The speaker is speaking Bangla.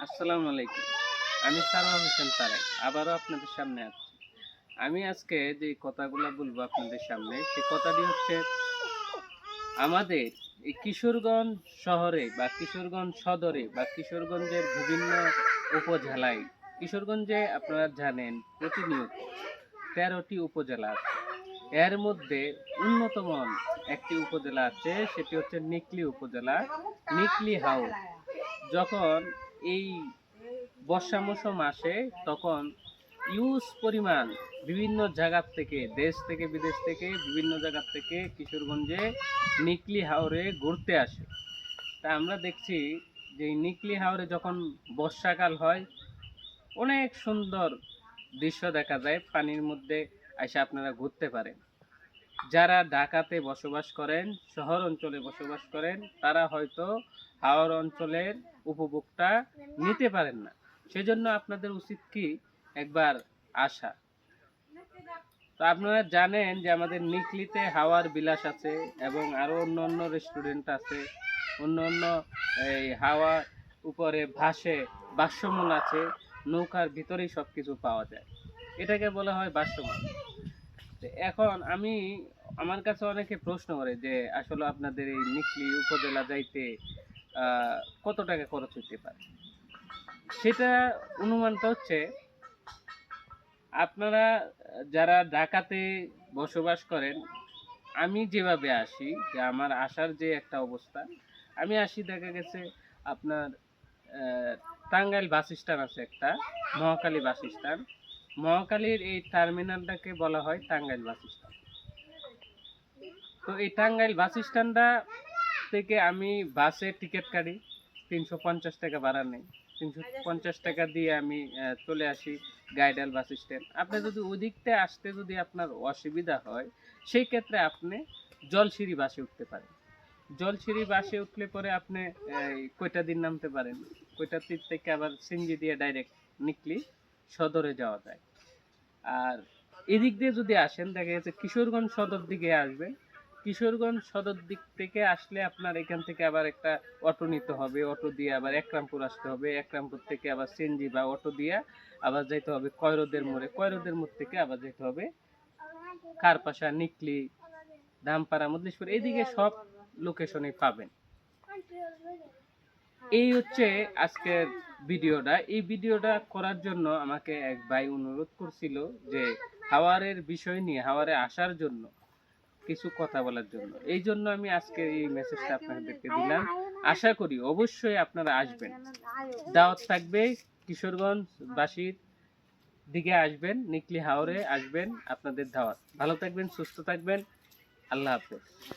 আসসালামু আলাইকুম। আমি সারোয়ার হোসেন তারেক। আবারও আপনাদের সামনে আছি। আমি আজকে যে কথাগুলা বলবো আপনাদের সামনে, সে কথাটি হচ্ছে আমাদের এই কিশোরগঞ্জ শহরে বা কিশোরগঞ্জ সদরে বা কিশোরগঞ্জের বিভিন্ন উপজেলায়, কিশোরগঞ্জে আপনারা জানেন প্রতিনিয়ত ১৩টি উপজেলা আছে। এর মধ্যে অন্যতম একটি উপজেলা আছে, সেটি হচ্ছে নিকলী উপজেলা, নিকলী হাওর। যখন এই বর্ষা মৌসুম আসে তখন ইউজ পরিমাণ বিভিন্ন জায়গার থেকে, দেশ থেকে বিদেশ থেকে, বিভিন্ন জায়গার থেকে কিশোরগঞ্জে নিকলী হাওরে ঘুরতে আসে। তা আমরা দেখছি যে এই নিকলী হাওরে যখন বর্ষাকাল হয় অনেক সুন্দর দৃশ্য দেখা যায়। পানির মধ্যে এসে আপনারা ঘুরতে পারেন। যারা ঢাকাতে বসবাস করেন, শহর অঞ্চলে বসবাস করেন, তারা হয়তো হাওর অঞ্চলের উপভোগটা নিতে পারেন না। সেজন্য আপনাদের উচিত কি একবার আসা। তো আপনারা জানেন যে আমাদের নিকলীতে হাওয়ার বিলাস আছে এবং আরো অন্য অন্য রেস্টুরেন্ট আছে, অন্য অন্য এই হাওয়া উপরে ভাসে বাষ্পমূল আছে, নৌকার ভিতরেই সবকিছু পাওয়া যায়। এটাকে বলা হয় বাষ্পমূল। এখন আমার কাছে অনেকে প্রশ্ন করে যে আসলে আপনাদের এই নিকলী উপজেলা যাইতে কত টাকা খরচ হতে পারে। সেটা অনুমানটা হচ্ছে আপনারা যারা ঢাকাতে বসবাস করেন, আমি যেভাবে আসি, যে আমার আসার যে একটা অবস্থা, আমি আসি দেখা গেছে আপনার টাঙ্গাইল বাস স্ট্যান্ড আছে একটা, মহাখালী বাস স্ট্যান্ড। মহাখালীর এই টার্মিনালটাকে বলা হয় টাঙ্গাইল বাস স্ট্যান্ড। তো এই টাঙ্গাইল বাস স্ট্যান্ডটা থেকে আমি বাসে টিকিট কাটি, ৩৫০ টাকা ভাড়া নেই। ৩৫০ টাকা দিয়ে আমি চলে আসি গাইডাল বাস স্ট্যান্ড। আপনি যদি ওই দিকতে আসতে যদি আপনার অসুবিধা হয়, সেই ক্ষেত্রে আপনি জলসিঁড়ি বাসে উঠতে পারেন। জলসিঁড়ি বাসে উঠলে পরে আপনি কয়টা দিন নামতে পারেন। কয়টা তীর থেকে আবার সিঞ্জি দিয়ে ডাইরেক্ট নিকলী সদরে যাওয়া যায়। আর এদিক দিয়ে যদি আসেন, দেখা যাচ্ছে কিশোরগঞ্জ সদর দিকে আসবেন। কিশোরগঞ্জ সদর দিক থেকে আসলে আপনার এখান থেকে আবার একটা অটো নিতে হবে, অটো দিয়ে আবার একরামপুর আসতে হবে, একরামপুর থেকে আবার সিএনজি বা অটো দিয়ে আবার যেতে হবে কয়রোদের মোড়ে, কয়রোদের মোড় থেকে আবার যেতে হবে কারপাশা, নিকলী, ধামপাড়া, মদলিশপুর, এইদিকে সব লোকেশনে পাবেন। এই হচ্ছে আজকের ভিডিওটা। এই ভিডিওটা করার জন্য আমাকে এক ভাই অনুরোধ করছিল যে হাওয়ারের বিষয় নিয়ে, হাওয়ারে আসার জন্য কিছু কথা বলার জন্য। এই জন্য আমি আজকে এই মেসেজটা আপনাদেরকে দিলাম। আশা করি অবশ্যই আপনারা আসবেন। দাওয়াত থাকবে, কিশোরগঞ্জ বাসীর দিকে আসবেন, নিকলী হাওরে আসবেন, আপনাদের দাওয়াত। ভালো থাকবেন, সুস্থ থাকবেন। আল্লাহ হাফেজ।